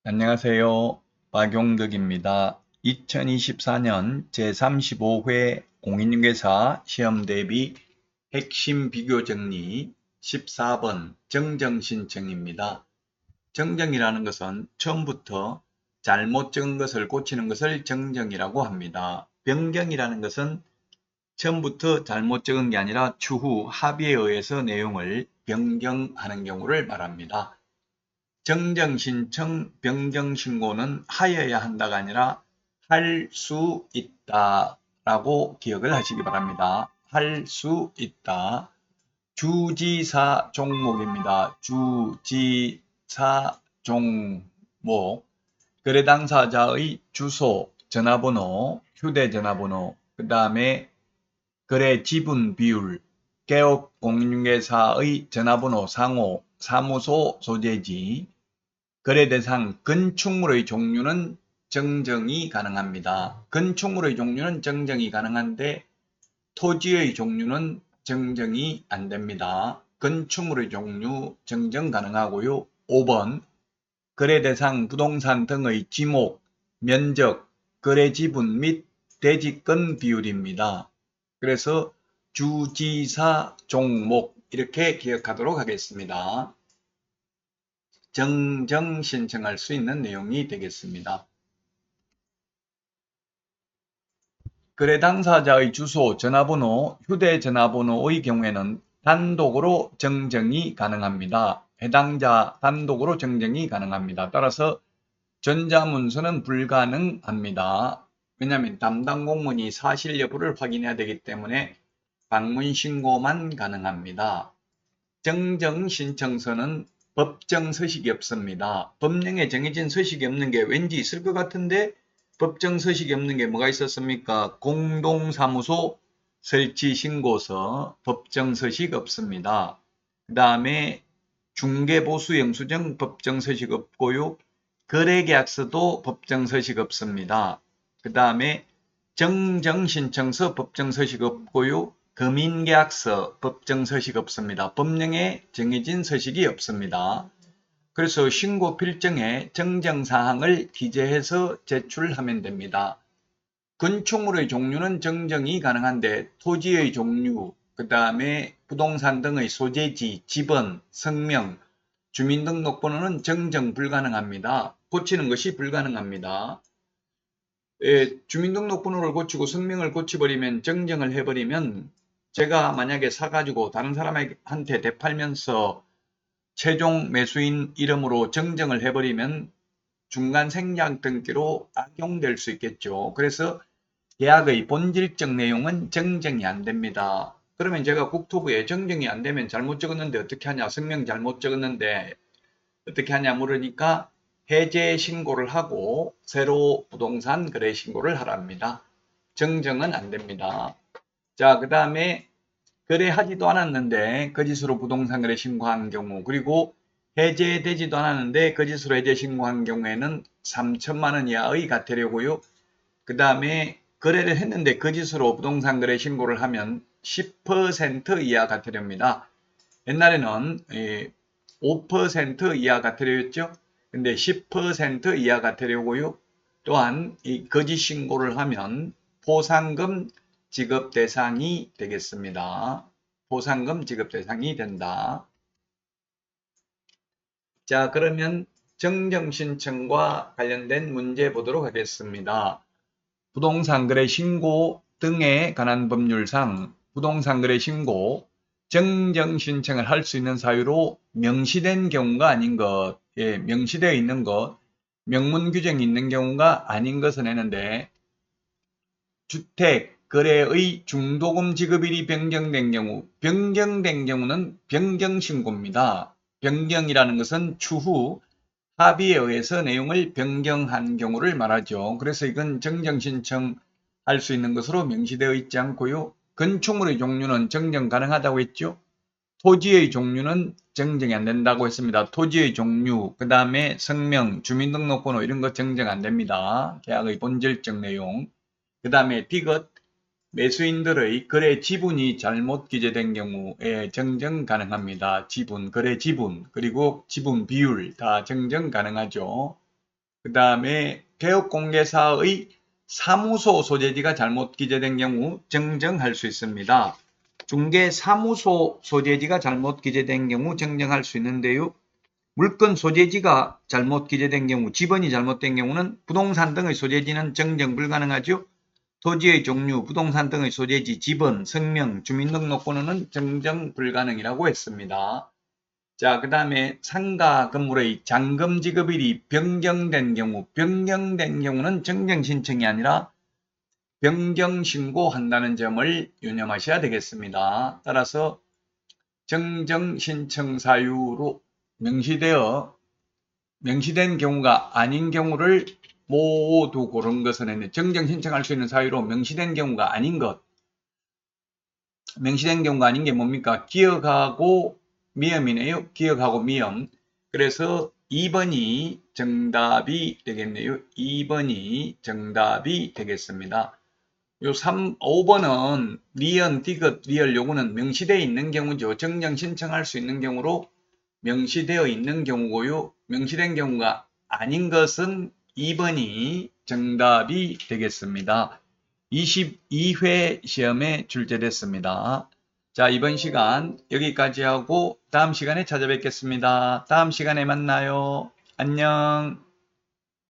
안녕하세요. 박용덕입니다. 2024년 제35회 공인중개사 시험 대비 핵심 비교 정리 14번 정정 신청입니다. 정정이라는 것은 처음부터 잘못 적은 것을 고치는 것을 정정이라고 합니다. 변경이라는 것은 처음부터 잘못 적은 게 아니라 추후 합의에 의해서 내용을 변경하는 경우를 말합니다. 정정신청, 변경신고는 하여야 한다가 아니라 할 수 있다라고 기억을 하시기 바랍니다. 할 수 있다. 주지사 종목입니다. 주지사 종목. 거래 당사자의 주소, 전화번호, 휴대전화번호, 그 다음에 거래 지분 비율, 개업 공인중개사의 전화번호 상호, 사무소 소재지, 거래 대상 건축물의 종류는 정정이 가능합니다. 건축물의 종류는 정정이 가능한데 토지의 종류는 정정이 안 됩니다. 건축물의 종류 정정 가능하고요. 5번 거래 대상 부동산 등의 지목, 면적, 거래 지분 및 대지권 비율입니다. 그래서 주지사 종목 이렇게 기억하도록 하겠습니다. 정정 신청할 수 있는 내용이 되겠습니다. 거래 당사자의 주소, 전화번호, 휴대전화번호의 경우에는 단독으로 정정이 가능합니다. 해당자 단독으로 정정이 가능합니다. 따라서 전자문서는 불가능합니다. 왜냐하면 담당 공무원이 사실 여부를 확인해야 되기 때문에 방문 신고만 가능합니다. 정정 신청서는 법정 서식이 없습니다. 법령에 정해진 서식이 없는 게 왠지 있을 것 같은데 법정 서식이 없는 게 뭐가 있었습니까? 공동사무소 설치 신고서 법정 서식 없습니다. 그 다음에 중개보수 영수증 법정 서식 없고요. 거래계약서도 법정 서식 없습니다. 그 다음에 정정신청서 법정 서식 없고요. 금인계약서 법정 서식 없습니다. 법령에 정해진 서식이 없습니다. 그래서 신고 필정에 정정사항을 기재해서 제출하면 됩니다. 건축물의 종류는 정정이 가능한데 토지의 종류, 그 다음에 부동산 등의 소재지, 지번, 성명, 주민등록번호는 정정 불가능합니다. 고치는 것이 불가능합니다. 주민등록번호를 고치고 성명을 고쳐버리면 정정을 해버리면 제가 만약에 사가지고 다른 사람한테 되팔면서 최종 매수인 이름으로 정정을 해버리면 중간 생략 등기로 악용될 수 있겠죠. 그래서 계약의 본질적 내용은 정정이 안 됩니다. 그러면 제가 국토부에 정정이 안 되면 잘못 적었는데 어떻게 하냐, 성명 잘못 적었는데 어떻게 하냐 물으니까 해제 신고를 하고 새로 부동산 거래 신고를 하랍니다. 정정은 안 됩니다. 자, 그 다음에 거래하지도 않았는데 거짓으로 부동산 거래 신고한 경우, 그리고 해제되지도 않았는데 거짓으로 해제 신고한 경우에는 3천만 원 이하의 과태료고요. 그 다음에 거래를 했는데 거짓으로 부동산 거래 신고를 하면 10% 이하 과태료입니다. 옛날에는 5% 이하 과태료였죠. 근데 10% 이하 과태료고요. 또한 이 거짓 신고를 하면 포상금 지급 대상이 되겠습니다. 포상금 지급 대상이 된다. 자, 그러면 정정 신청과 관련된 문제 보도록 하겠습니다. 부동산 거래 신고 등에 관한 법률상 부동산 거래 신고 정정 신청을 할 수 있는 사유로 명시된 경우가 아닌 것, 명시되어 있는 것, 명문 규정이 있는 경우가 아닌 것을 내는데 주택 거래의 중도금 지급일이 변경된 경우는 변경 신고입니다. 변경이라는 것은 추후 합의에 의해서 내용을 변경한 경우를 말하죠. 그래서 이건 정정 신청할 수 있는 것으로 명시되어 있지 않고요. 건축물의 종류는 정정 가능하다고 했죠. 토지의 종류는 정정이 안 된다고 했습니다. 토지의 종류, 그 다음에 성명, 주민등록번호 이런 거 정정 안 됩니다. 계약의 본질적 내용. 그 다음에 디귿, 매수인들의 거래 지분이 잘못 기재된 경우에 정정 가능합니다. 지분, 거래 지분, 그리고 지분 비율 다 정정 가능하죠. 그 다음에 개업공개사의 사무소 소재지가 잘못 기재된 경우 정정할 수 있습니다. 중개사무소 소재지가 잘못 기재된 경우 정정할 수 있는데요. 물건 소재지가 잘못 기재된 경우, 지번이 잘못된 경우는 부동산 등의 소재지는 정정 불가능하죠. 토지의 종류, 부동산 등의 소재지, 지번, 성명, 주민등록번호는 정정 불가능이라고 했습니다. 자, 그 다음에 상가 건물의 잔금 지급일이 변경된 경우는 정정 신청이 아니라 변경 신고한다는 점을 유념하셔야 되겠습니다. 따라서 정정 신청 사유로 명시된 경우가 아닌 경우를 모두 고른 것은 정정 신청할 수 있는 사유로 명시된 경우가 아닌 것. 명시된 경우가 아닌 게 뭡니까? 기억하고 미음이네요. 기억하고 미음. 그래서 2번이 정답이 되겠네요. 2번이 정답이 되겠습니다. 요 5번은 니은, 디귿, 리을 요거는 명시되어 있는 경우죠. 정정 신청할 수 있는 경우로 명시되어 있는 경우고요. 명시된 경우가 아닌 것은 2번이 정답이 되겠습니다. 22회 시험에 출제됐습니다. 자, 이번 시간 여기까지 하고 다음 시간에 찾아뵙겠습니다. 다음 시간에 만나요. 안녕.